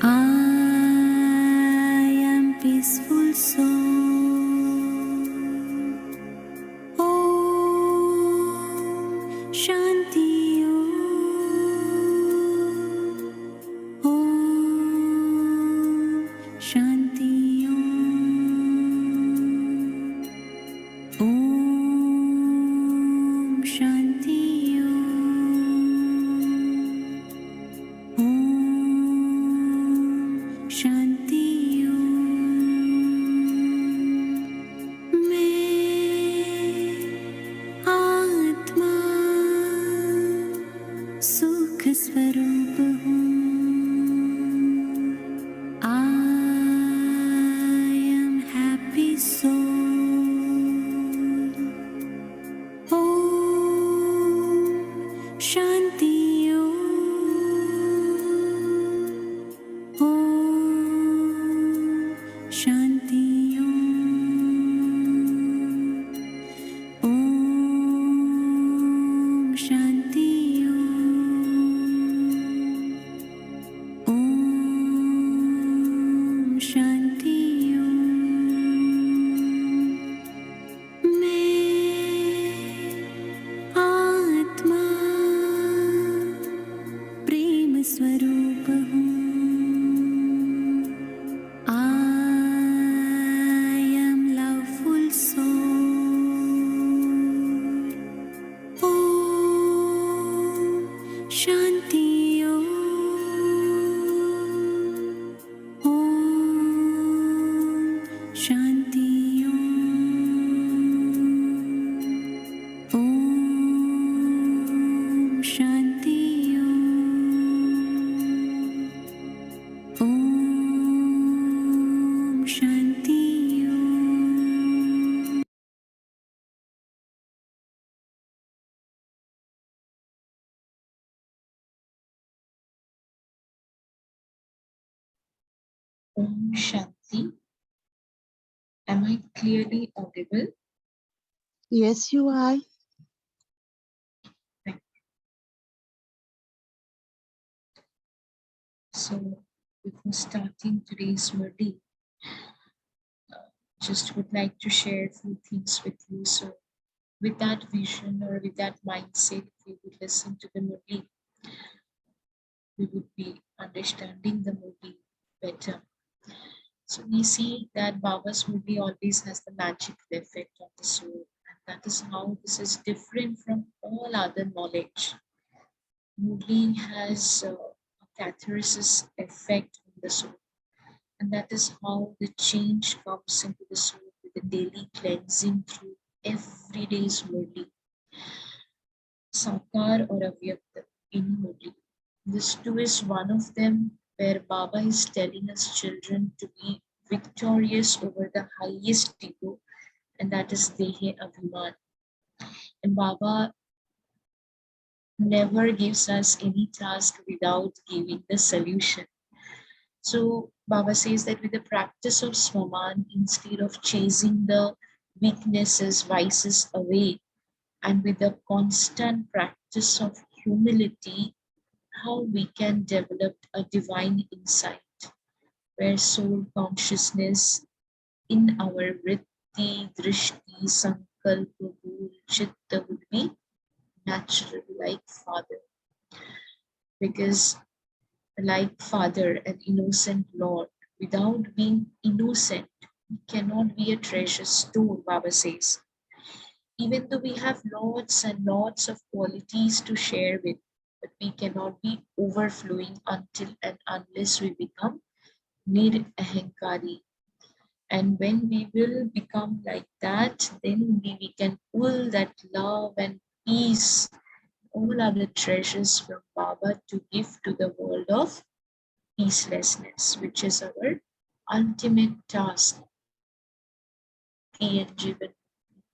I am peaceful soul. Om Shanti Om. Om Shanti Om. Om Shanti Om. Om Shanti मैं आत्मा सुख स्वरूप हूँ। I am happy soul. Om Shanti Om. Om Shanti Om. Om Shanti Om. Om Shanti मैं आत्मा प्रेम स्वरूप हूँ। I am loveful soul. Om Shanti Om. Om Shanti Om. Om Shanti Om. Om Shanti Om Shanti. Am I clearly audible? Yes, you are. Thank you. So, before starting today's Murli, just would like to share a few things with you. So, with that vision or with that mindset, if we would listen to the Murli, we would be understanding the Murli better. So we see that Baba's Murli always has the magical effect on the soul, and that is how this is different from all other knowledge. Murli has a catharsis effect on the soul, and that is how the change comes into the soul with the daily cleansing through everyday's Murli, Sakar or Avyakta in Murli. This too is one of them where Baba is telling us children to be victorious over the highest ego, and that is Dehe Abhiman. And Baba never gives us any task without giving the solution. So Baba says that with the practice of Swaman, instead of chasing the weaknesses, vices away, and with the constant practice of humility, how we can develop a divine insight where soul consciousness in our vritti, drishti, sankalpa, bhul, chitta would be natural like Father. Because like Father, an innocent Lord, without being innocent, we cannot be a treasure store, Baba says. Even though we have lots and lots of qualities to share with, but we cannot be overflowing until and unless we become nir-ahankari. And when we will become like that, then only we can pull that love and peace, all other treasures from Baba to give to the world of peacelessness, which is our ultimate task and given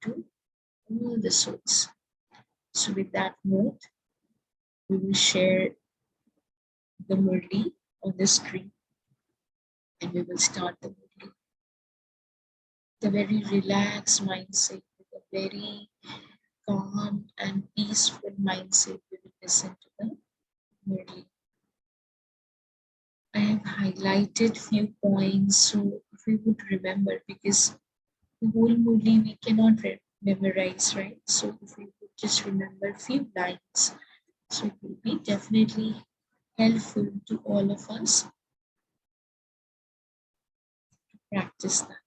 to all the souls. So with that note, we will share the Murli on the screen and we will start the Murli. The very relaxed mindset, with a very calm and peaceful mindset, we will listen to the Murli. I have highlighted few points. So if we would remember, because the whole Murli we cannot memorize, right? So if we would just remember few lines, so it will be definitely helpful to all of us to practice that.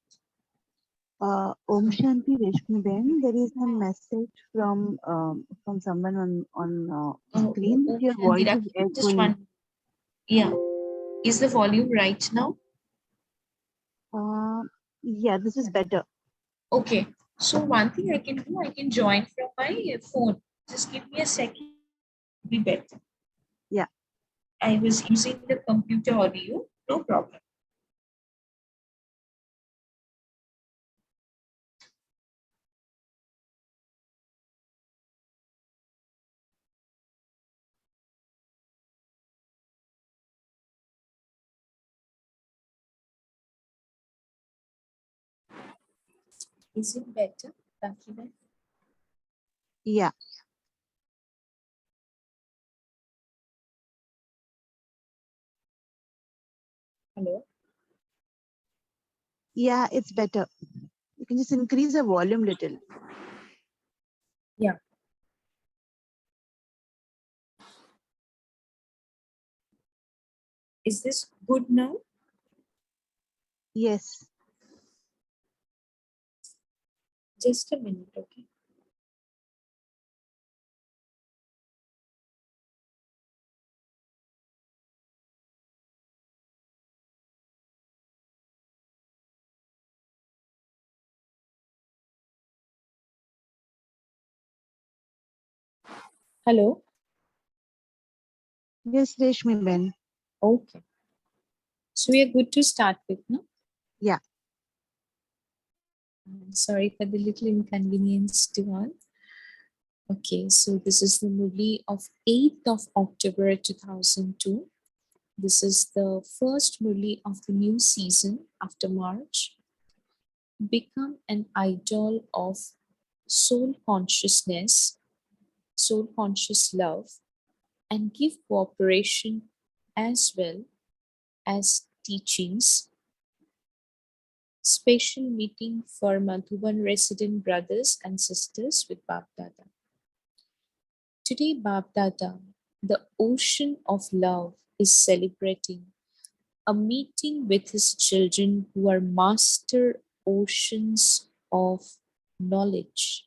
Om Shanti Reshmi Ben. There is a message from someone on screen that your Shanti voice is Rakhi, just echoing. one. Yeah. Is the volume right now? Yeah, this is better. Okay. So one thing I can do, I can join from my phone. Just give me a second. It'll be better. Yeah. I was using the computer audio. No problem. Is it better? Rakhi? Yeah. Hello? Yeah, it's better. You can just increase the volume little. Yeah. Is this good now? Yes. Just a minute, okay? Hello? Yes, Reshmi Ben. Okay. So we are good to start with, no? Yeah. Sorry for the little inconvenience to all. Okay, so this is the movie of 8th of October 2002. This is the first movie of the new season after March. Become an idol of soul consciousness, soul conscious love, and give cooperation as well as teachings. Special meeting for Madhuban resident brothers and sisters with BapDada. Today, BapDada, the ocean of love, is celebrating a meeting with his children who are master oceans of knowledge.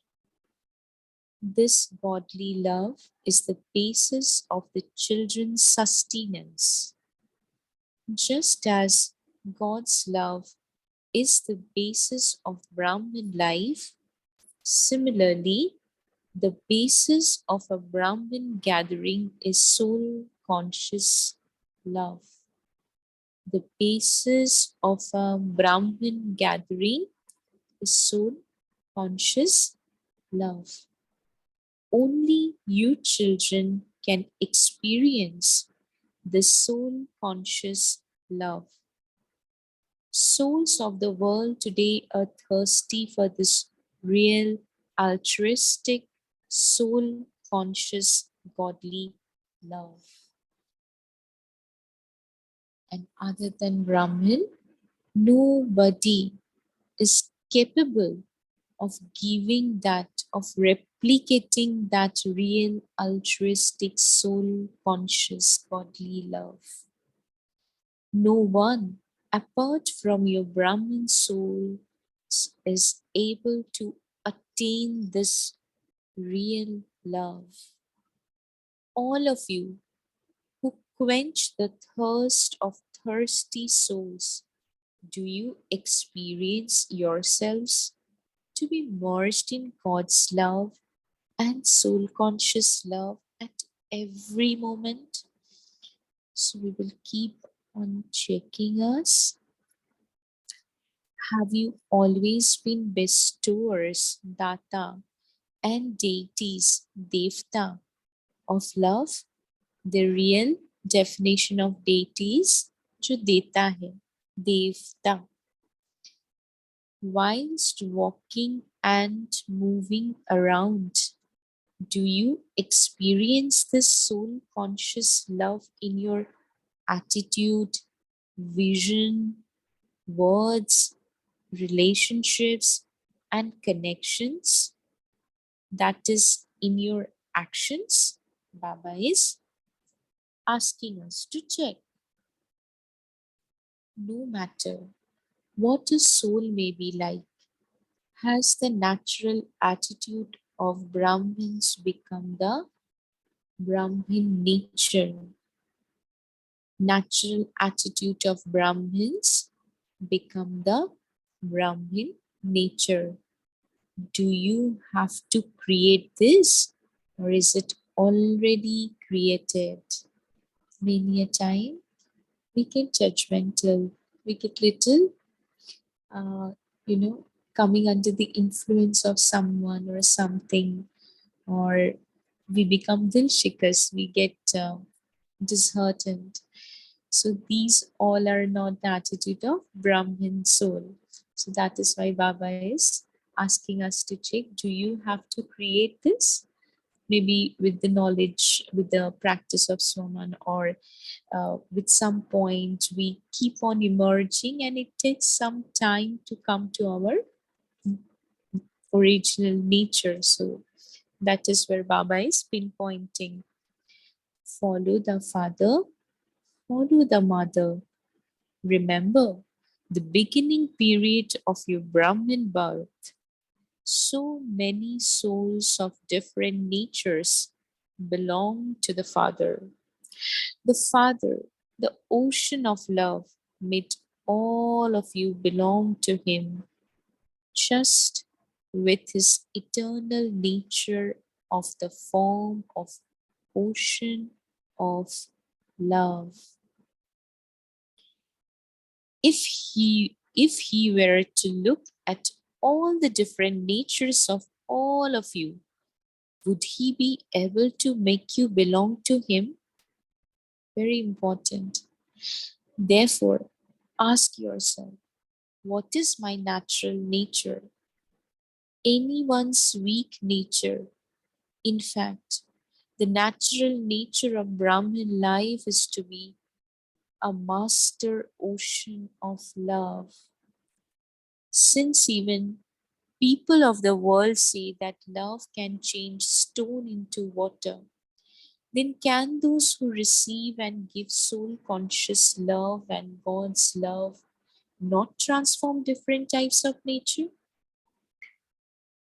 This godly love is the basis of the children's sustenance. Just as God's love is the basis of Brahmin life, similarly, the basis of a Brahmin gathering is soul conscious love. The basis of a Brahmin gathering is soul conscious love. Only you children can experience the soul conscious love. Souls of the world today are thirsty for this real, altruistic, soul conscious, godly love. And other than Brahmin, nobody is capable of giving that, of replicating that real, altruistic, soul conscious, godly love. No one apart from your Brahmin soul is able to attain this real love. All of you who quench the thirst of thirsty souls, do you experience yourselves to be merged in God's love and soul conscious love at every moment? So we will keep on checking us. Have you always been bestowers, data, and deities, devta, of love? The real definition of deities जो देता है, devta. Whilst walking and moving around, do you experience this soul conscious love in your attitude, vision, words, relationships, and connections that is in your actions, Baba is asking us to check. No matter what a soul may be like, has the natural attitude of Brahmins become the Brahmin nature? Natural attitude of Brahmins become the Brahmin nature. Do you have to create this, or is it already created? Many a time we get judgmental, we get little, uh, you know, coming under the influence of someone or something, or we become dilshikas, we get disheartened. So these all are not the attitude of Brahmin soul. So that is why Baba is asking us to check, do you have to create this? Maybe with the knowledge, with the practice of Swaman, or with some point we keep on emerging and it takes some time to come to our original nature. So that is where Baba is pinpointing. Follow the father, follow the mother. Remember the beginning period of your Brahmin birth. So many souls of different natures belong to the Father. The Father, the ocean of love, made all of you belong to Him, just with His eternal nature of the form of ocean of love. If he were to look at all the different natures of all of you, would he be able to make you belong to him? Very important. Therefore, ask yourself, what is my natural nature? Anyone's weak nature. In fact, the natural nature of Brahmin life is to be a master ocean of love. Since even people of the world say that love can change stone into water, then can those who receive and give soul conscious love and God's love not transform different types of nature?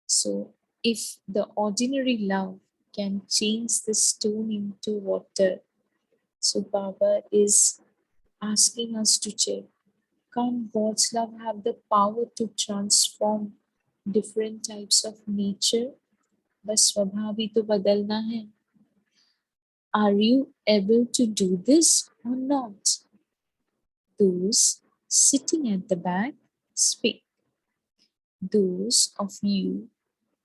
So, if the ordinary love can change the stone into water, so Baba is asking us to check, can't God's love have the power to transform different types of nature? बस स्वभाव ही तो बदलना है. Are you able to do this or not? Those sitting at the back, speak. Those of you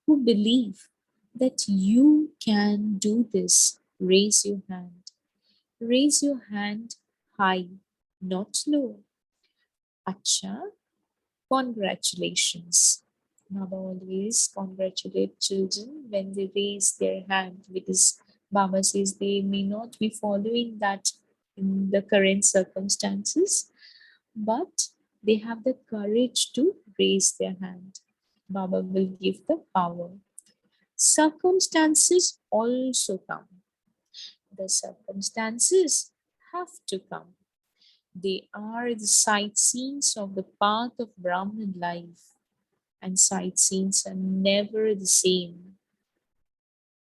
who believe that you can do this, raise your hand. Raise your hand high, not low. Acha, congratulations. Baba always congratulate children when they raise their hand, because Baba says they may not be following that in the current circumstances, but they have the courage to raise their hand. Baba will give the power. Circumstances also come. The circumstances have to come. They are the sightseeings of the path of Brahman life, and sightseeings are never the same.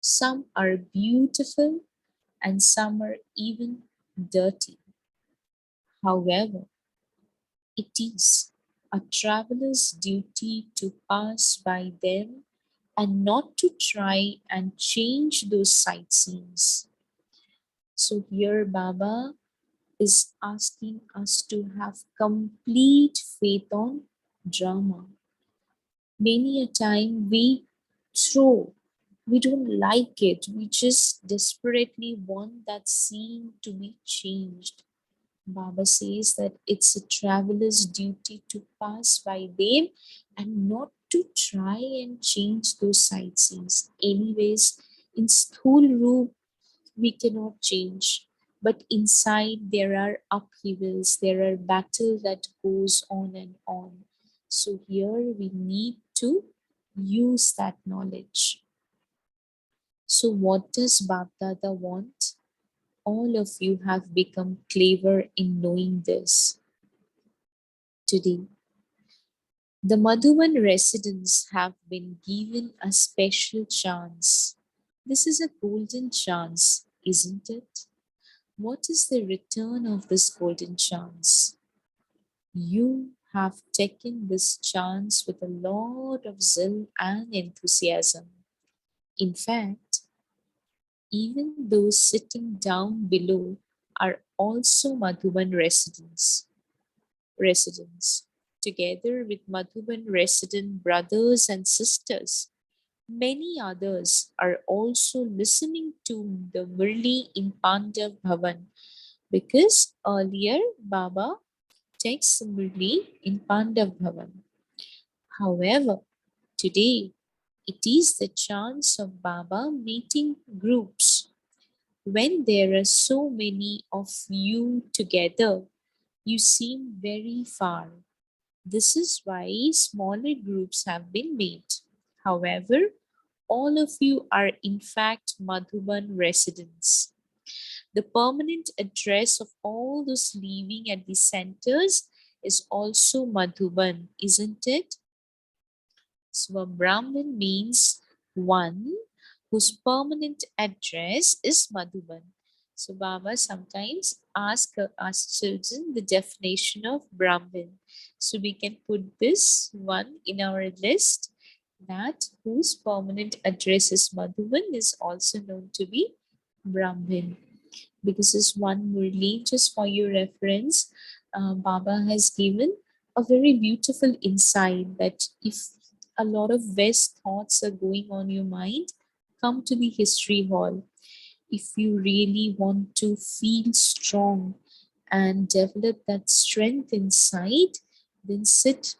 Some are beautiful and some are even dirty. However, it is a traveler's duty to pass by them and not to try and change those sightseeings. So here Baba is asking us to have complete faith on drama. Many a time we don't like it, we just desperately want that scene to be changed. Baba says that it's a traveler's duty to pass by them and not to try and change those sightseeings. Anyways, in school room we cannot change, But inside there are upheavals, there are battle that goes on and on. So here we need to use that knowledge. So what does BapDada want? All of you have become clever in knowing this today. The Madhuban residents have been given a special chance. This is a golden chance, isn't it? What is the return of this golden chance? You have taken this chance with a lot of zeal and enthusiasm. In fact, even those sitting down below are also Madhuban residents, together with Madhuban resident brothers and sisters. Many others are also listening to the Murli in Pandav Bhavan because earlier Baba takes Murli in Pandav Bhavan. However, today it is the chance of Baba meeting groups. When there are so many of you together, you seem very far. This is why smaller groups have been made. However, all of you are in fact Madhuban residents. The permanent address of all those living at the centers is also Madhuban, isn't it? Brahman means one whose permanent address is Madhuban. So Baba sometimes asks us children the definition of Brahmin. So we can put this one in our list, that whose permanent address is Madhuban is also known to be Brahmin. Because this one Murli, just for your reference, Baba has given a very beautiful insight that if a lot of West thoughts are going on your mind, come to the history hall. If you really want to feel strong and develop that strength inside, then sit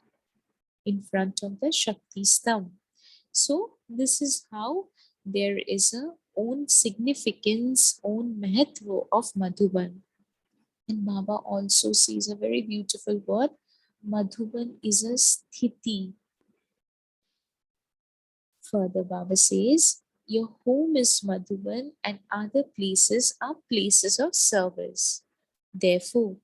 in front of the Shakti Stambh. So this is how there is a own significance, own mahatva of Madhuban. And Baba also says a very beautiful word. Madhuban is a sthiti. Further, Baba says, your home is Madhuban and other places are places of service. Therefore,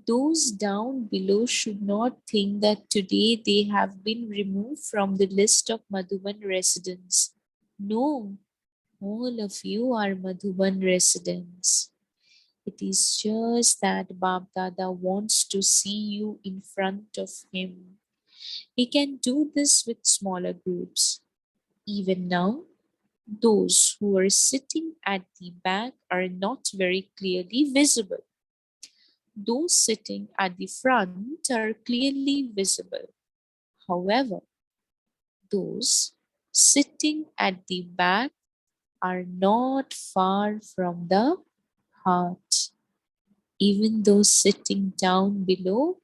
those down below should not think that today they have been removed from the list of Madhuban residents. No, all of you are Madhuban residents. It is just that BapDada wants to see you in front of him. He can do this with smaller groups. Even now, those who are sitting at the back are not very clearly visible. Those sitting at the front are clearly visible. However, those sitting at the back are not far from the heart. Even those sitting down below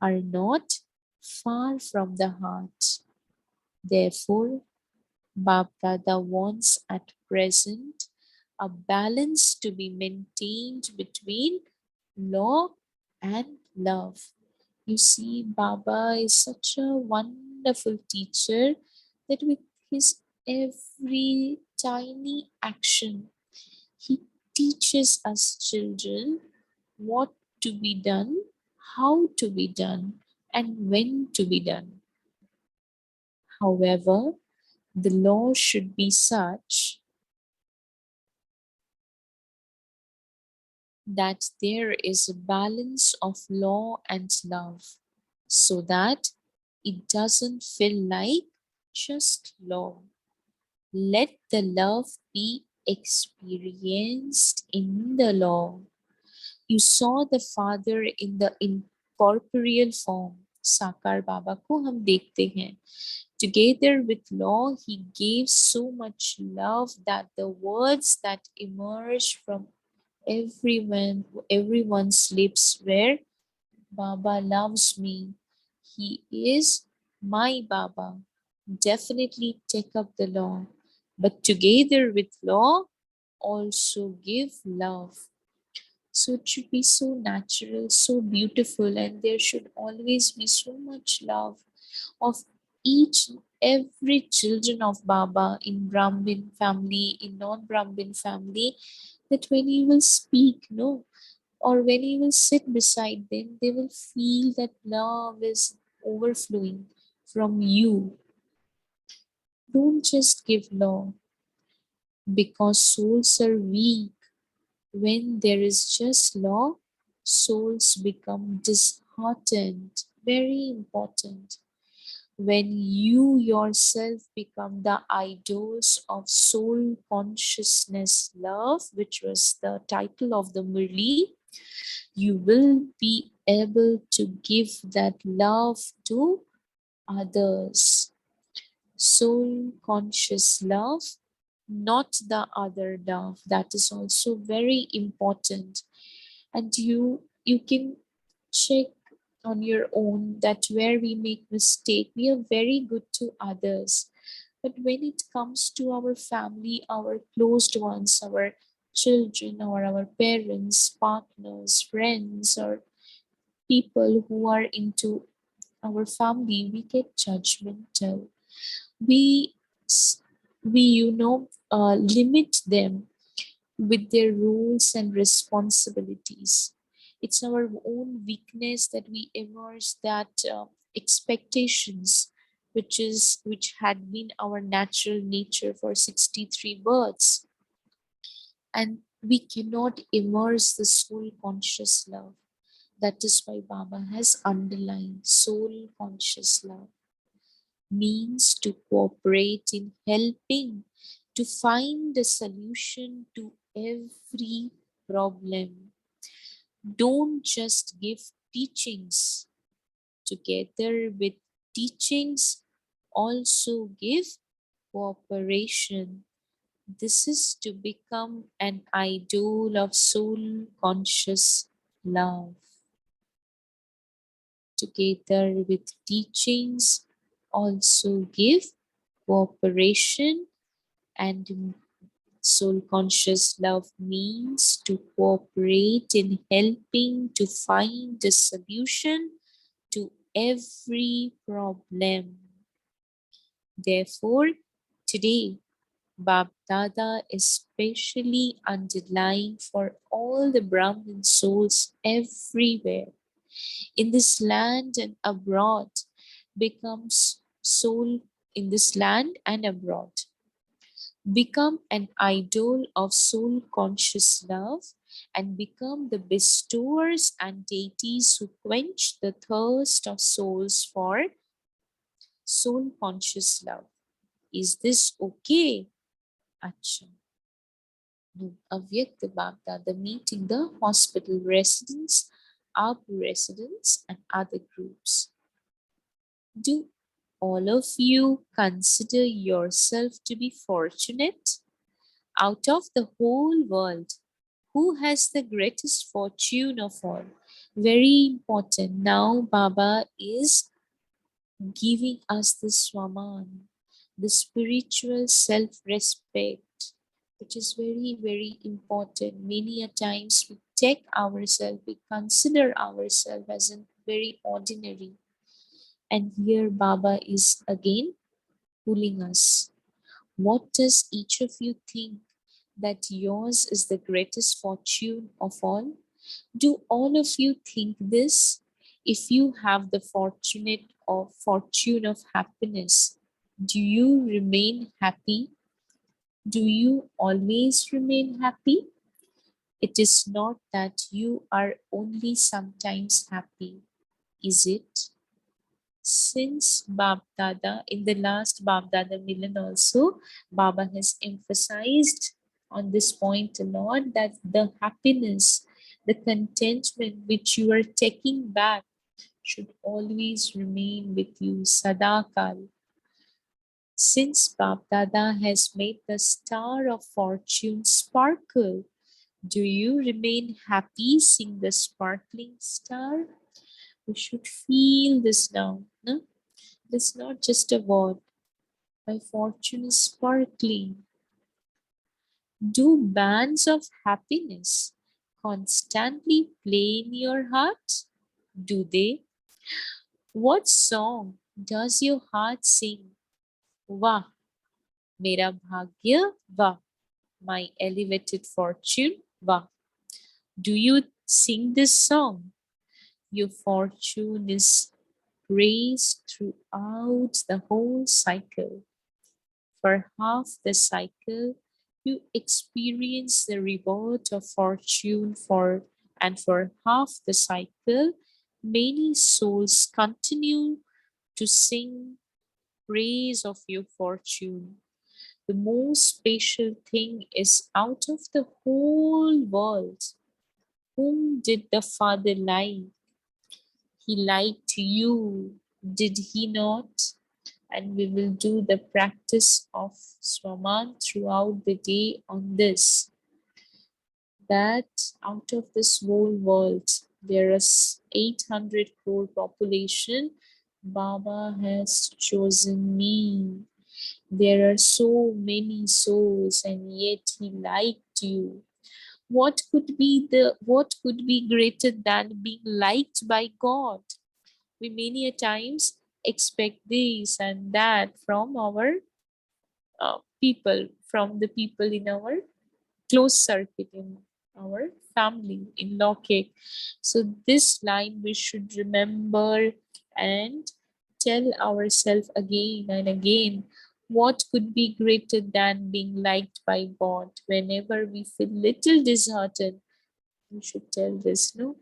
are not far from the heart. Therefore, BapDada wants at present a balance to be maintained between law and love. You see, Baba is such a wonderful teacher that with his every tiny action, he teaches us children what to be done, how to be done, and when to be done. However, the law should be such that there is a balance of law and love so that it doesn't feel like just law. Let the love be experienced in the law. You saw the Father in the incorporeal form. साकार बाबा को हम देखते हैं. Together with law, he gave so much love that the words that emerged from everyone's lips were, Baba loves me. He is my Baba. Definitely take up the law. But together with law, also give love. So it should be so natural, so beautiful, and there should always be so much love of each and every children of Baba in Brahmin family, in non-Brahmin family, that when you will speak, no, or when you will sit beside them, they will feel that love is overflowing from you. Don't just give love, because souls are weak. When there is just law, souls become disheartened. Very important. When you yourself become the idols of soul consciousness love, which was the title of the Murli, you will be able to give that love to others. Soul conscious love, not the other love. That is also very important. And you can check on your own that where we make mistake, we are very good to others, but when it comes to our family, our closed ones, our children or our parents, partners, friends, or people who are into our family, we get judgmental. We limit them with their roles and responsibilities. It's our own weakness that we immerse that expectations, which had been our natural nature for 63 births, and we cannot immerse the soul conscious love. That is why Baba has underlined soul conscious love means to cooperate in helping to find a solution to every problem. Don't just give teachings. Together with teachings, also give cooperation. This is to become an idol of soul conscious love. Together with teachings, also give cooperation, and soul conscious love means to cooperate in helping to find a solution to every problem. Therefore, today, BapDada is specially underlying for all the Brahmin souls everywhere in this land and abroad, becomes soul in this land and abroad. Become an idol of soul conscious love and become the bestowers and deities who quench the thirst of souls for soul conscious love. Is this okay? Acha. No, Avyakt BapDada meeting the hospital residents, ARP residents, and other groups. Do all of you consider yourself to be fortunate? Out of the whole world, who has the greatest fortune of all? Very important. Now Baba is giving us the Swaman, the spiritual self-respect, which is very, very important. Many a times we take ourselves, we consider ourselves as a very ordinary. And here Baba is again pulling us. What does each of you think that yours is the greatest fortune of all? Do all of you think this? If you have the fortune of happiness, do you remain happy? Do you always remain happy? It is not that you are only sometimes happy, is it? Since BapDada, in the last BapDada Milan also, Baba has emphasized on this point a lot, that the happiness, the contentment which you are taking back should always remain with you, Sadakal. Since BapDada has made the star of fortune sparkle, do you remain happy seeing the sparkling star? We should feel this now. No? It's not just a word. My fortune is sparkling. Do bands of happiness constantly play in your heart? Do they? What song does your heart sing? Wah, mera bhagya, wah, my elevated fortune, wah. Do you sing this song? Your fortune is praised throughout the whole cycle. For half the cycle, you experience the reward of fortune and for half the cycle, many souls continue to sing praise of your fortune. The most special thing is out of the whole world. Whom did the Father like? He liked you, did he not? And we will do the practice of Swaman throughout the day on this. That out of this whole world, there is 800 crore population. Baba has chosen me. There are so many souls, and yet he liked you. What could be greater than being liked by God? We many a times expect this and that from our people, from the people in our close circuit, in our family, in Lokek. So this line we should remember and tell ourselves again and again. What could be greater than being liked by God? Whenever we feel little disheartened, we should tell this, no?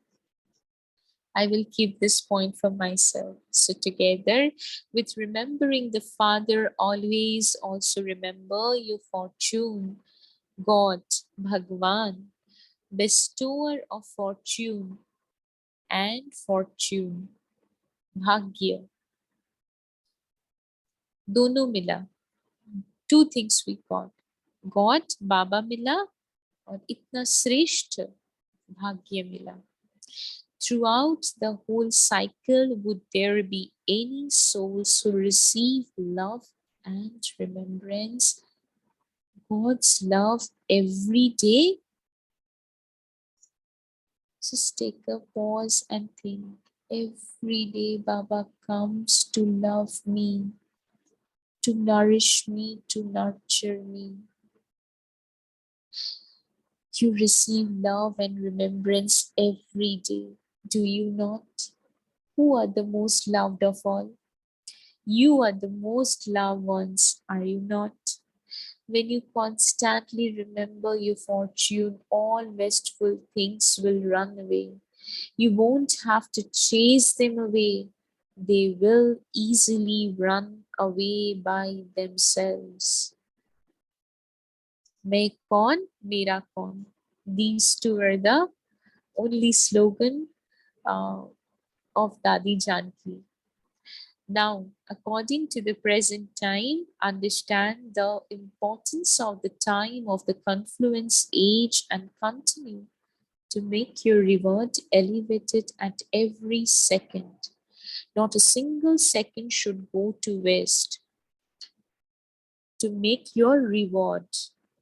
I will keep this point for myself. So together with remembering the Father, always also remember your fortune. God, Bhagwan, bestower of fortune and fortune, Bhagya. Dono mila. Two things we got. God, Baba mila, और इतना श्रेष्ठ भाग्य मिला. Throughout the whole cycle, would there be any souls who receive love and remembrance? God's love every day? Just take a pause and think. Every day, Baba comes to love me, to nourish me, to nurture me. You receive love and remembrance every day. Do you not? Who are the most loved of all? You are the most loved ones, are you not? When you constantly remember your fortune, all wasteful things will run away. You won't have to chase them away. They will easily run away by themselves. Main kaun, mera kaun. These two are the only slogan uh, of Dadi Janki. Now, according to the present time, understand the importance of the time of the confluence age and continue to make your reward elevated at every second. Not a single second should go to waste to make your reward.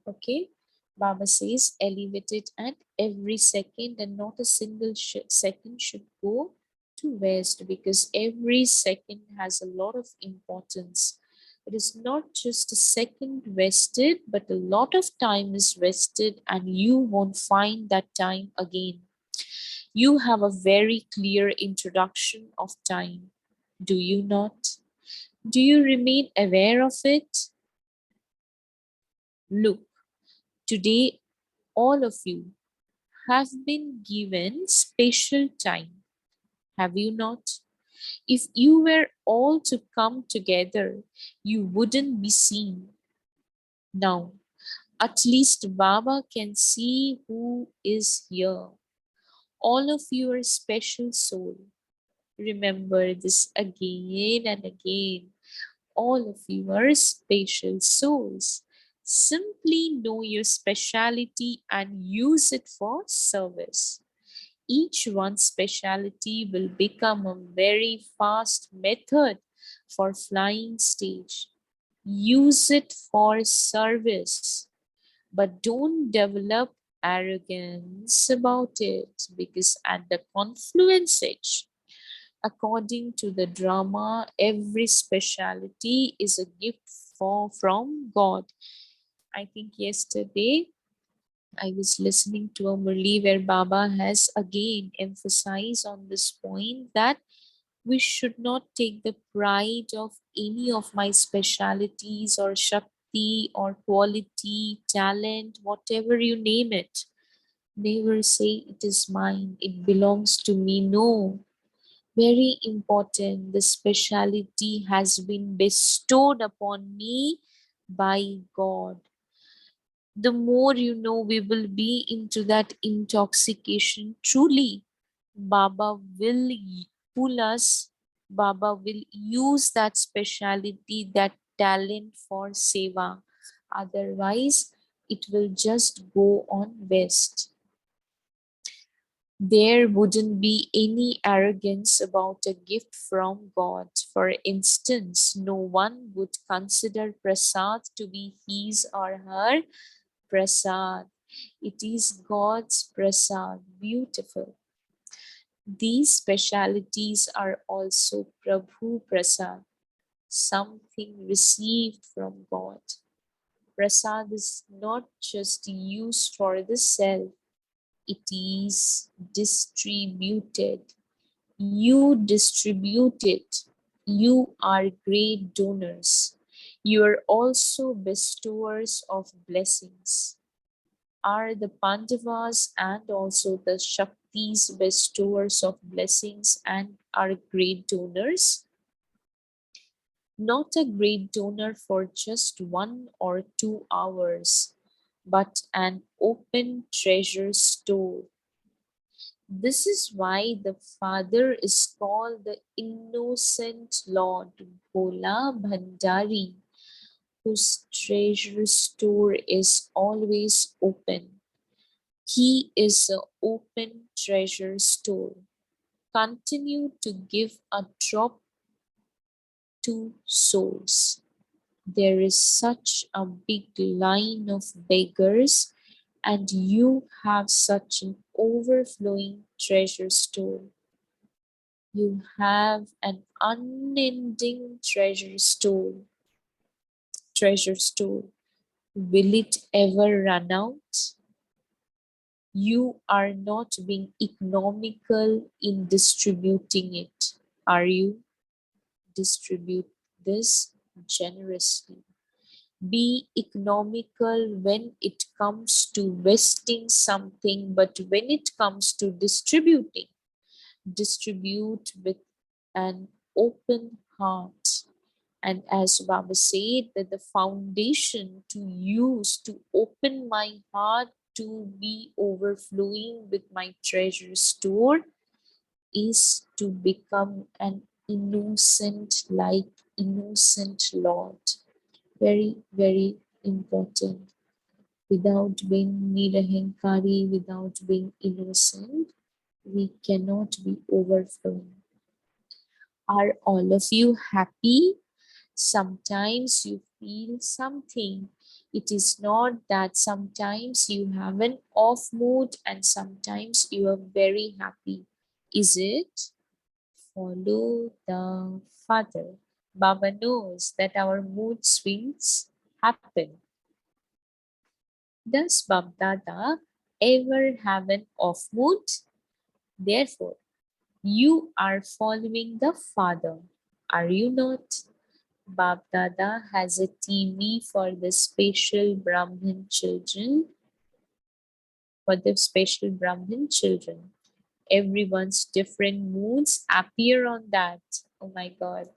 Okay? Baba says elevated at every second, and not a single second should go to waste, because every second has a lot of importance. It is not just a second wasted, but a lot of time is wasted, and you won't find that time again. You have a very clear introduction of time. Do you not? Do you remain aware of it? Look, today all of you have been given special time. Have you not? If you were all to come together, you wouldn't be seen. Now, at least Baba can see who is here. All of you are special soul. Remember this again and again. All of you are special souls. Simply know your speciality and use it for service. Each one's speciality will become a very fast method for flying stage. Use it for service, but don't develop arrogance about it, because at the confluence edge, according to the drama, every speciality is a gift from God. I think yesterday I was listening to a Murli where Baba has again emphasized on this point that we should not take the pride of any of my specialities or Shakti or quality, talent, whatever you name it. Never say it is mine, it belongs to me. No, very important. The speciality has been bestowed upon me by God. The more we will be into that intoxication. Truly, Baba will pull us, Baba will use that speciality, that talent for seva. Otherwise, it will just go on waste. There wouldn't be any arrogance about a gift from God. For instance, no one would consider prasad to be his or her prasad. It is God's prasad. Beautiful. These specialities are also Prabhu prasad, something received from God. Prasad is not just used for the self, it is distributed. You distribute it. You are great donors. You are also bestowers of blessings. Are the Pandavas and also the Shaktis bestowers of blessings and are great donors? Not a great donor for just 1 or 2 hours, but an open treasure store. This is why the Father is called the Innocent Lord, Bhola Bhandari, whose treasure store is always open. He is an open treasure store. Continue to give a drop to souls. There is such a big line of beggars, and you have such an overflowing treasure store. You have an unending treasure store. Treasure store. Will it ever run out? You are not being economical in distributing it, are you? Distribute this generously. Be economical when it comes to wasting something, but when it comes to distributing, distribute with an open heart. And as Baba said, that the foundation to use to open my heart to be overflowing with my treasure store is to become an innocent, like innocent Lord. Very, very important. Without being nirahankari, without being innocent, we cannot be overflowing. Are all of you happy? Sometimes you feel something. It is not that sometimes you have an off mood and sometimes you are very happy. Is it? Follow the Father. Baba knows that our mood swings happen. Does BapDada ever have an off mood? Therefore, you are following the Father. Are you not? BapDada has a TV for the special Brahmin children. Everyone's different moods appear on that. Oh my God.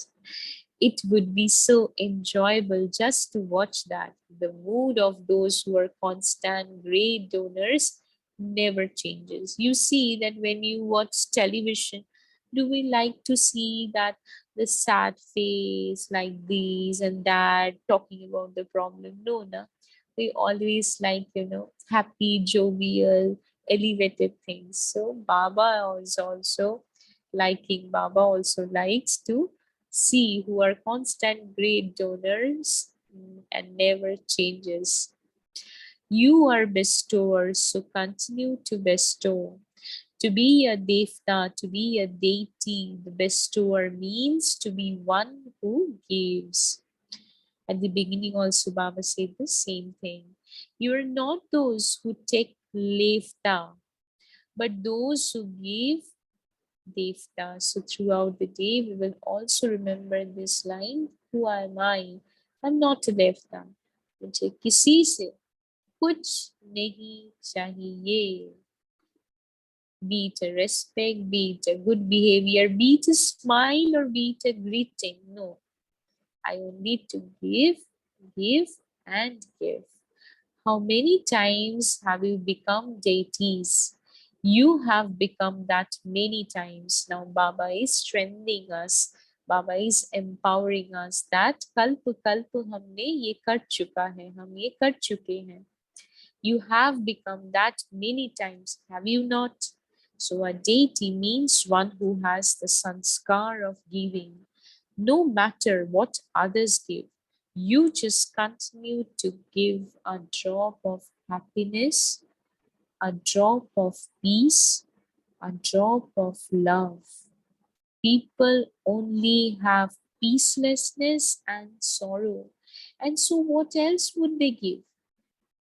It would be so enjoyable just to watch that. The mood of those who are constant great donors never changes. You see that when you watch television, do we like to see that the sad face like this and that talking about the problem? No, no. We always like, happy, jovial, elevated things. So Baba also likes to see who are constant great donors and never changes. You are bestowers, so continue to bestow. To be a devta, to be a deity, the bestower means to be one who gives. At the beginning also Baba said the same thing. You are not those who take lefta, but those who give devta. So throughout the day, we will also remember this line, who am I? I'm not a devta. मुझे किसी से कुछ नहीं चाहिए. Be it a respect, be it a good behavior, be it a smile or be it a greeting. No, I only to give, and give. How many times have you become deities? You have become that many times. Now Baba is strengthening us. Baba is empowering us that kalp kalp हमने ये कर चुका है, हम ये कर चुके हैं. You have become that many times, have you not? So a deity means one who has the sanskar of giving. No matter what others give, you just continue to give a drop of happiness, a drop of peace, a drop of love. People only have peacelessness and sorrow. And so what else would they give?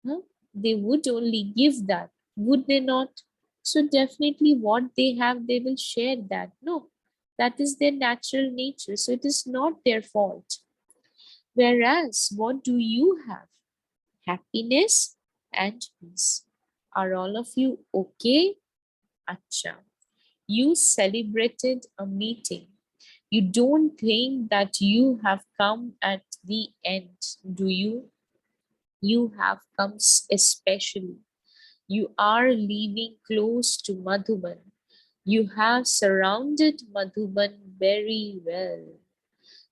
Huh? They would only give that, would they not? So definitely what they have, they will share that. No, that is their natural nature. So it is not their fault. Whereas, what do you have? Happiness and peace. Are all of you okay? Acha. You celebrated a meeting. You don't think that you have come at the end, do you? You have come especially. You are living close to Madhuban. You have surrounded Madhuban very well.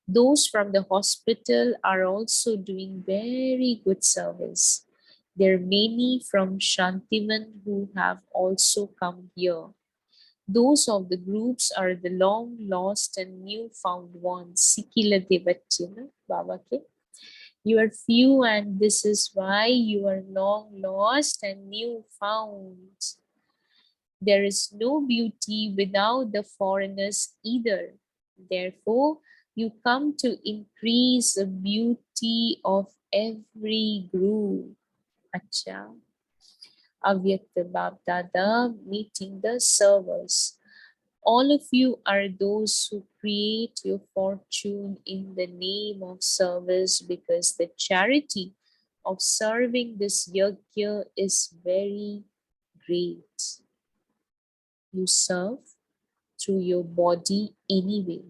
Those from the hospital are also doing very good service. There are many from Shantivan who have also come here. Those of the groups are the long lost and new found ones. Sikila Devachina, Baba ke. You are few, and this is why you are long lost and new found. There is no beauty without the foreigners either. Therefore, you come to increase the beauty of every group. Acha. Avyakta BapDada meeting the servers. All of you are those who create your fortune in the name of service, because the charity of serving this yajna is very great. You serve through your body anyway,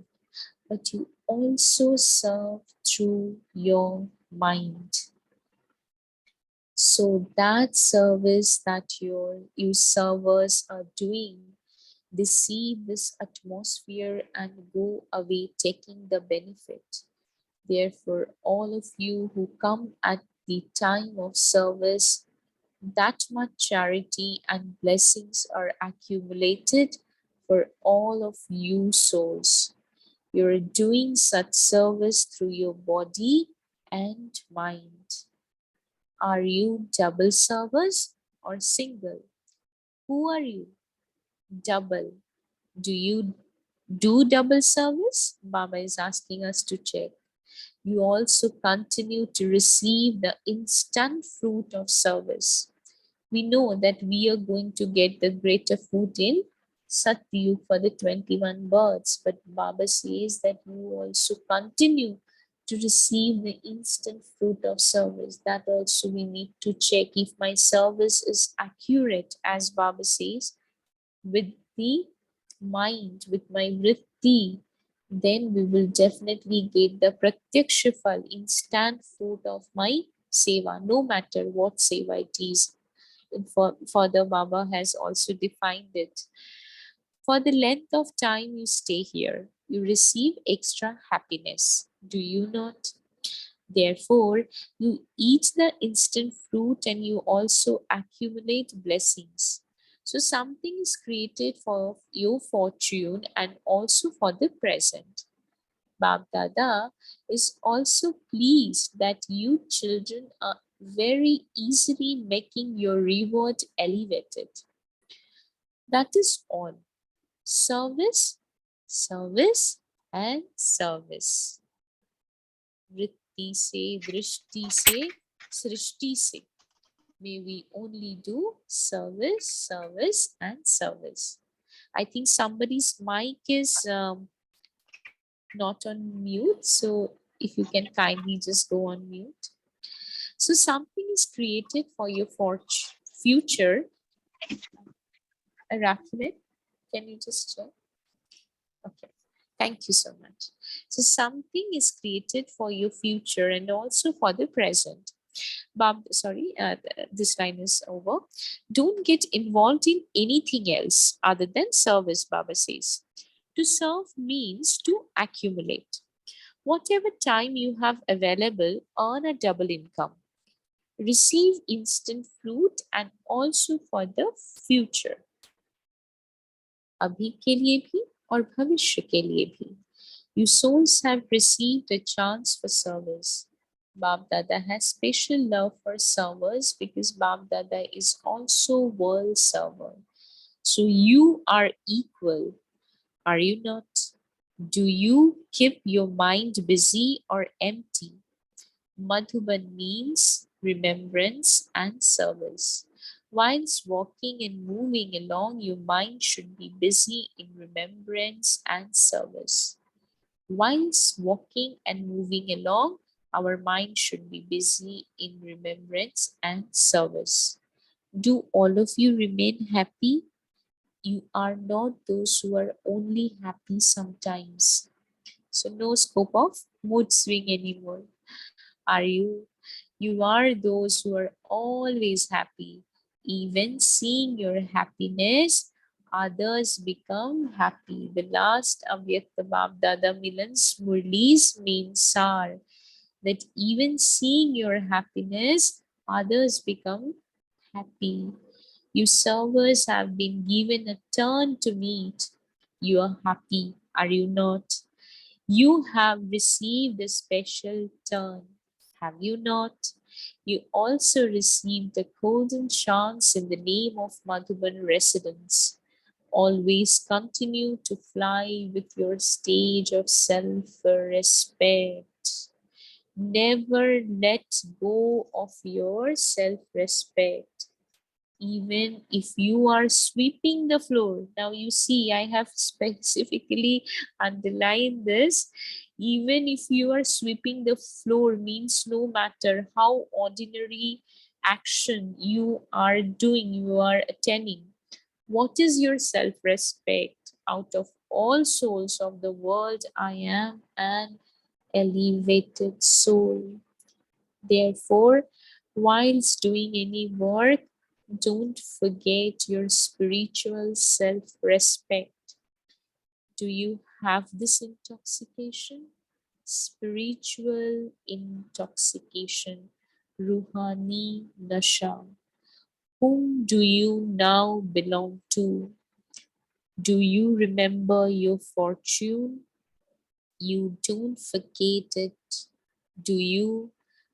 but you also serve through your mind. So that service that you servers are doing, they see this atmosphere and go away taking the benefit. Therefore, all of you who come at the time of service, that much charity and blessings are accumulated for all of you souls. You're doing such service through your body and mind. Are you double servers or single? Who are you? Double. Do you do double service? Baba is asking us to check. You also continue to receive the instant fruit of service. We know that we are going to get the greater fruit in Satyug for the 21 births, but Baba says that you also continue to receive the instant fruit of service. That also we need to check if my service is accurate, as Baba says, with the mind, with my vritti, then we will definitely get the pratyaksha phal, instant fruit of my seva, no matter what seva it is. Further, Baba has also defined it. For the length of time you stay here, you receive extra happiness. Do you not? Therefore, you eat the instant fruit and you also accumulate blessings. So something is created for your fortune and also for the present. BapDada is also pleased that you children are very easily making your reward elevated. That is all. Service, service, and service. Vritti se, drishti se, srishti se. May we only do service, service, and service. I think somebody's mic is not on mute. So if you can kindly just go on mute. So something is created for your future. Rakimet, can you just check? Okay. Thank you so much. So something is created for your future and also for the present. This line is over. Don't get involved in anything else other than service, Baba says. To serve means to accumulate. Whatever time you have available, earn a double income. Receive instant fruit and also for the future. अभी के लिए भी और भविष्य के लिए भी. You souls have received a chance for service. BapDada has special love for servers because BapDada is also world server. So you are equal, are you not? Do you keep your mind busy or empty? Madhuban means remembrance and service. Whilst walking and moving along, your mind should be busy in remembrance and service. Whilst walking and moving along, our mind should be busy in remembrance and service. Do all of you remain happy? You are not those who are only happy sometimes. So no scope of mood swing anymore. Are you? You are those who are always happy. Even seeing your happiness, others become happy. The last Avyakta BapDada Milan's Murli's means sar, that even seeing your happiness, others become happy. You servers have been given a turn to meet. You are happy, are you not? You have received a special turn, have you not? You also received the golden chance in the name of Madhuban residents. Always continue to fly with your stage of self-respect. Never let go of your self-respect. Even if you are sweeping the floor. Now you see, I have specifically underlined this. Even if you are sweeping the floor means no matter how ordinary action you are doing, you are attending. What is your self-respect? Out of all souls of the world, I am an elevated soul. Therefore, whilst doing any work, don't forget your spiritual self-respect. Do you have this intoxication? Spiritual intoxication, Ruhani Nasha. Whom do you now belong to? Do you remember your fortune? You don't forget it. Do you?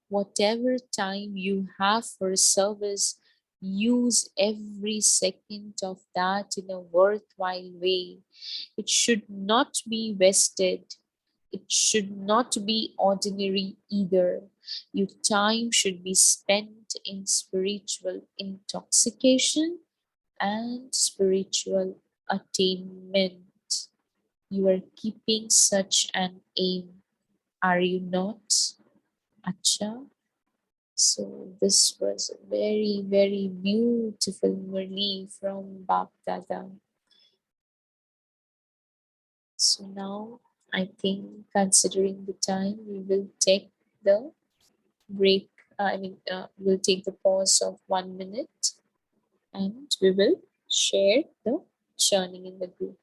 Whatever time you have for service, use every second of that in a worthwhile way. It should not be wasted. It should not be ordinary either. Your time should be spent in spiritual intoxication and spiritual attainment. You are keeping such an aim, are you not? Acha. So this was a very, very beautiful Murli from BapDada. So now I think considering the time, we will take the break. We'll take the pause of 1 minute and we will share the churning in the group.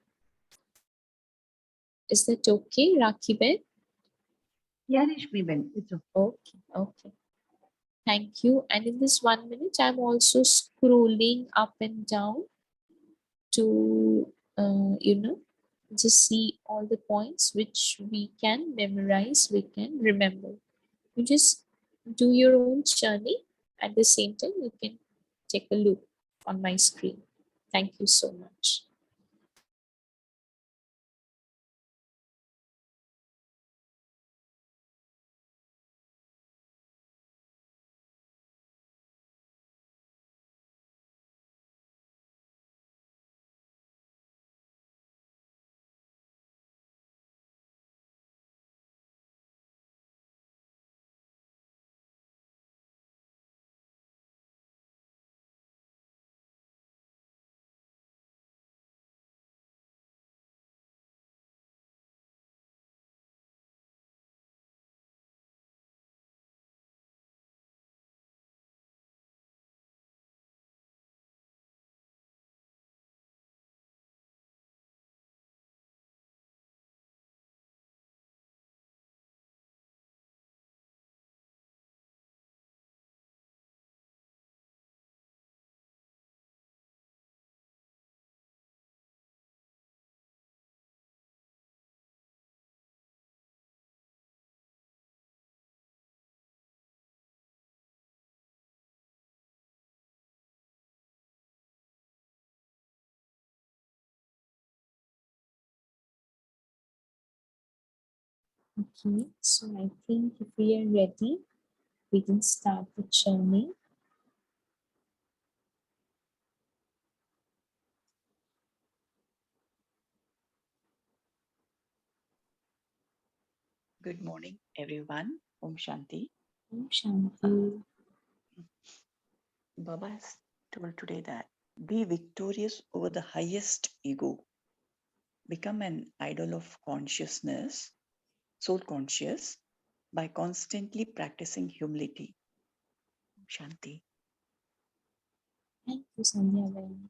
Is that okay, Rakhi-ben? Yeah, Rishmi Ben, it's okay. Okay, okay. Thank you. And in this 1 minute, I'm also scrolling up and down to, just see all the points which we can memorize, we can remember. You just do your own journey At the same time, you can take a look on my screen. Thank you so much. Okay, so I think if we are ready, we can start the churning. Good morning, everyone. Om Shanti. Om Shanti. Baba has told today that be victorious over the highest ego. Become an idol of consciousness, soul conscious, by constantly practicing humility. Om Shanti. Thank you, Sandhya Ben.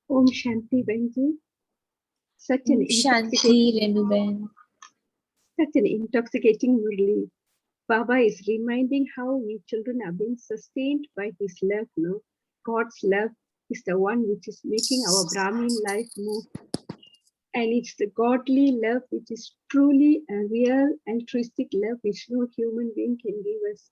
Om Shanti Benji. Such Om Shanti, Renu Ben. such an intoxicating Murli. Baba is reminding how we children are being sustained by his love, no? God's love is the one which is making our Brahmin life move. And it's the godly love which is truly a real altruistic love which no human being can give us.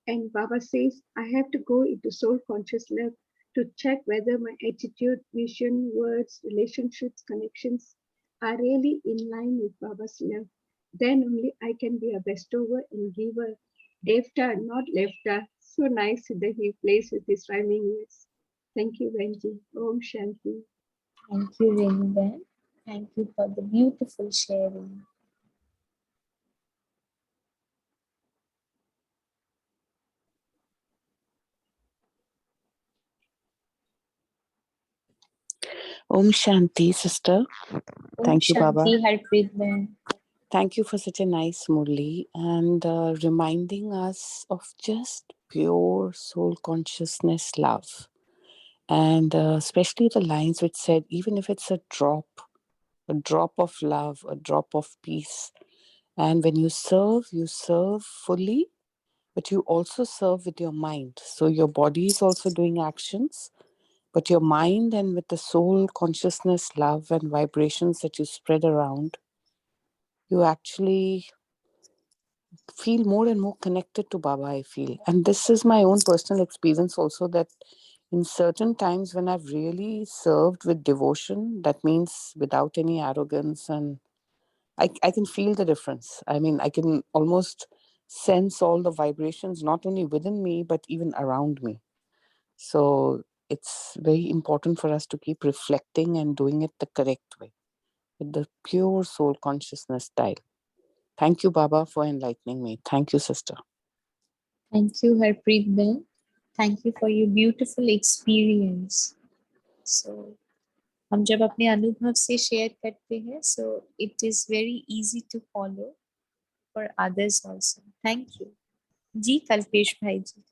And Baba says, I have to go into soul conscious love to check whether my attitude, vision, words, relationships, connections are really in line with Baba's love. Then only I can be a bestower and giver. Devta, not lefta. So nice that he plays with his rhyming words. Thank you, Benji. Om Shanti. Thank you, Renu Ben. Thank you for the beautiful sharing. Om Shanti, sister. Om Thank you, Baba. Shanti, Harpreet Ben. Thank you for such a nice Murli and reminding us of just pure soul consciousness love. And especially the lines which said, even if it's a drop of love, a drop of peace. And when you serve fully, but you also serve with your mind. So your body is also doing actions, but your mind and with the soul consciousness, love and vibrations that you spread around, you actually feel more and more connected to Baba, I feel. And this is my own personal experience also, that in certain times when I've really served with devotion, that means without any arrogance, and I can feel the difference. I mean, I can almost sense all the vibrations, not only within me, but even around me. So it's very important for us to keep reflecting and doing it the correct way, with the pure soul consciousness style. Thank you, Baba, for enlightening me. Thank you, sister. Thank you, Harpreet Ben. Thank you for your beautiful experience. So, हम जब अपने अनुभव से share करते हैं, so it is very easy to follow for others also. Thank you. जी कल्पेश भाई जी.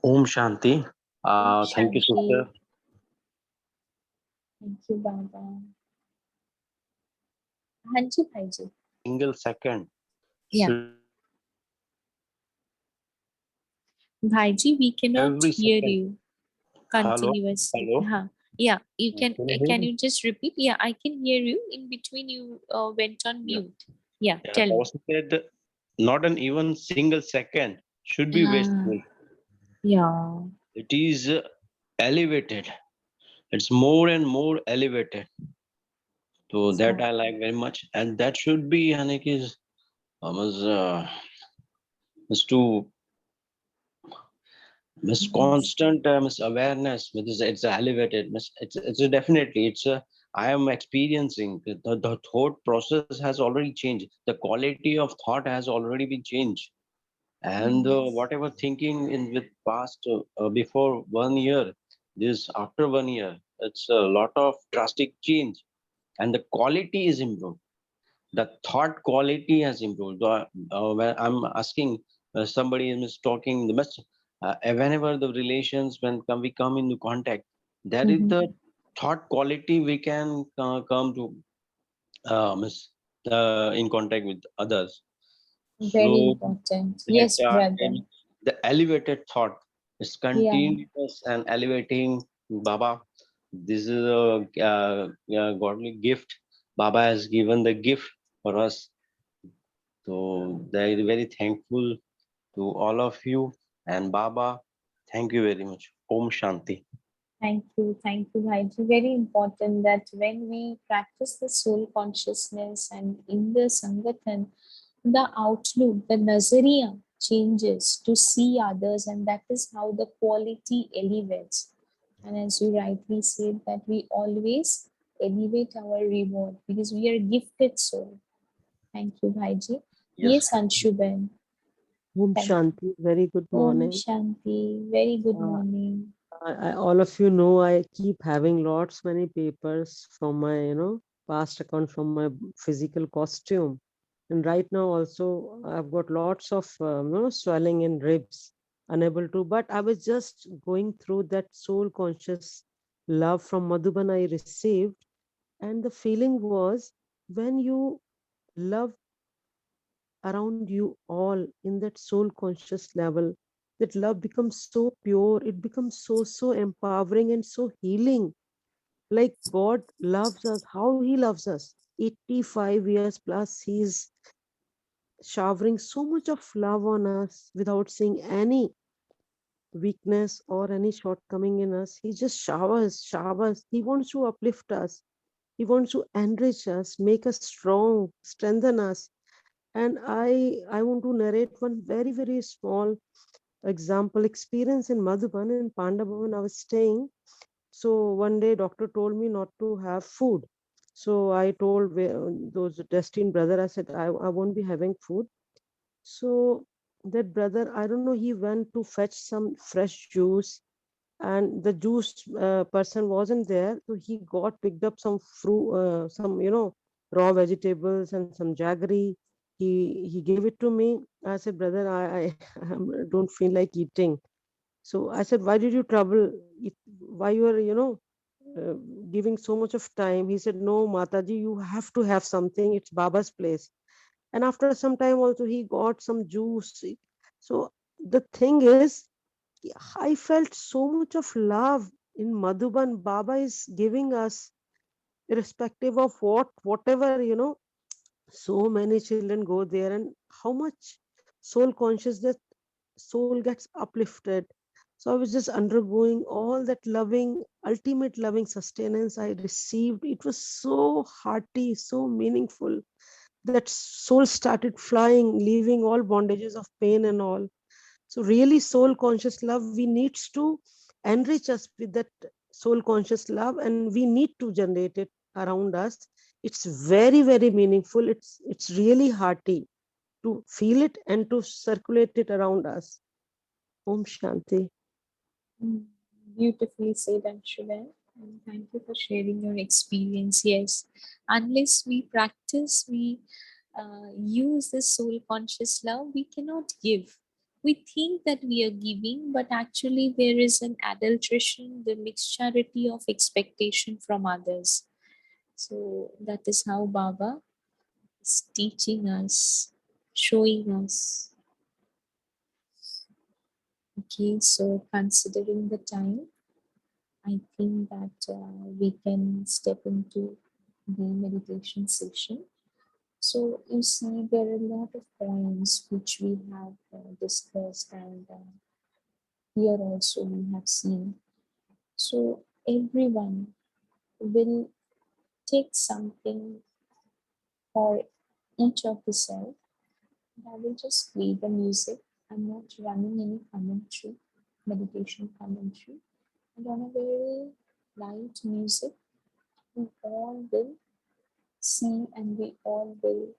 Om Shanti. Om Thank you, Shanti. sister. Thank you, Baba. हाँ जी भाई जी. Single second. Yeah. भाई जी, we cannot Every hear second. you continuously. Hello. हाँ. Yeah, you can you hear me? you just repeat? Yeah, I can hear you. In between, you went on Yeah. mute. Yeah, Yeah, tell me. Baba said not an even single second should be Ah, wasted. yeah. It is elevated. It's more and more elevated. So that I like very much, and that should be Hanik is to miss constant miss awareness. It's elevated. It's a definitely it's a I am experiencing the thought process has already changed. The quality of thought has already been changed, and whatever thinking in with past before 1 year, this after 1 year, it's a lot of drastic change, and the quality is improved. The thought quality has improved. When I'm asking somebody is talking, the best whenever the relations we come into contact, that is the Mhm. thought quality we can come to miss in contact with others. Very So important. that Yes, brother. the elevated thought is Yeah. continuous and elevating. Baba, this is a godly gift. Baba has given the gift for us. So they are very thankful to all of you. And Baba, thank you very much. Om Shanti. Thank you, Bhaiji. Very important that when we practice the soul consciousness and in the Sangathan, the outlook, the nazariya changes to see others, and that is how the quality elevates. And as you rightly said, that we always elevate our reward because we are gifted soul. Thank you, Bhaiji. Yes. Yes, Anshuben. Om Thank you. Shanti, very good Om morning. Shanti. Very good Uh, morning. all of you know I keep having lots many papers from my, past account from my physical costume. And right now also I've got lots of, swelling in ribs, unable to, but I was just going through that soul conscious love from Madhuban I received. And the feeling was when you love around you all in that soul conscious level, that love becomes so pure, it becomes so empowering and so healing. Like God loves us, how he loves us. 85 years plus, he's showering so much of love on us without seeing any weakness or any shortcoming in us. He just showers. He wants to uplift us. He wants to enrich us, make us strong, strengthen us. And I want to narrate one very small example experience in Madhuban in Pandabhavan I was staying. So one day doctor told me not to have food. So I told those destined brother, I said, I won't be having food. So that brother, I don't know, he went to fetch some fresh juice, and the juice person wasn't there. So he got picked up some fruit, some, raw vegetables and some jaggery. He gave it to me. I said, brother, I don't feel like eating. So I said, why did you trouble it? Why you are, uh, giving so much of time? He said, no, Mataji, you have to have something. It's Baba's place. And after some time also he got some juice. So the thing is, I felt so much of love in Madhuban. Baba is giving us, irrespective of whatever, so many children go there, and how much soul conscious that soul gets uplifted. So I was just undergoing all that loving, ultimate loving sustenance I received. It was so hearty, so meaningful, that soul started flying, leaving all bondages of pain and all. So really soul conscious love, we needs to enrich us with that soul conscious love, and we need to generate it around us. It's very meaningful. It's really hearty to feel it and to circulate it around us. Om Shanti. Mm, beautifully said, Anshuben. And thank you for sharing your experience. Yes, unless we practice, we use this soul conscious love, we cannot give. We think that we are giving, but actually there is an adulteration, the mixturity of expectation from others. So that is how Baba is teaching us, showing us. Okay, so considering the time, I think that we can step into the meditation session. So you see, there are a lot of points which we have discussed, and here also we have seen. So everyone will take something for each of the self. I will just play the music. I'm not running any commentary, meditation commentary. And on a very light music, we all will see and we all will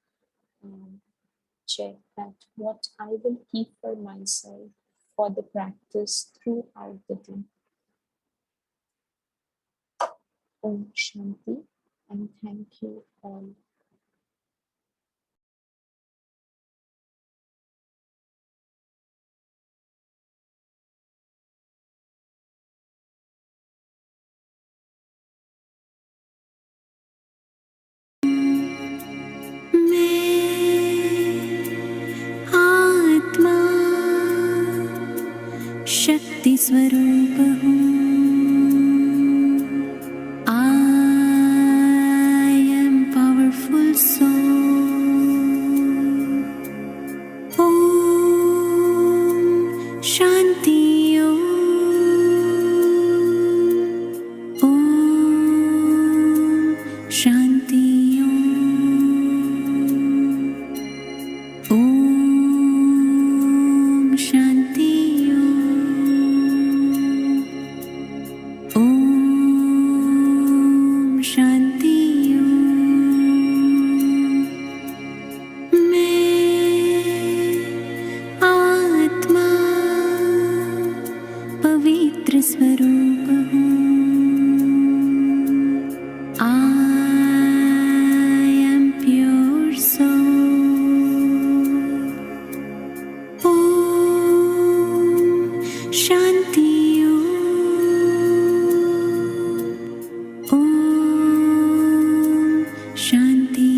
check that what I will keep for myself for the practice throughout the day. Om Shanti, and thank you all. आत्मा शक्ति स्वरूप हूँ I am powerful soul Om Shanti Om Shanti Om Shanti Om Shanti मैं आत्मा पवित्र स्वरूप हूँ I am pure soul Om Shanti Om Shanti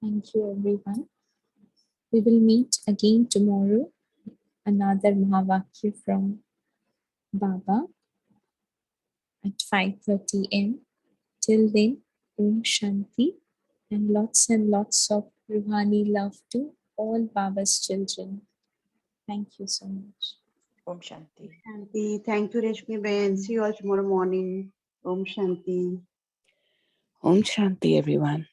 Thank you, everyone. We will meet again tomorrow. Another Mahavakya from Baba at 5:30 am. Till then, Om Shanti and lots of Ruhani love to all Baba's children. Thank you so much. Om Shanti. Shanti. Thank you, Reshmi Ben. See you all tomorrow morning. Om Shanti. Om Shanti, everyone.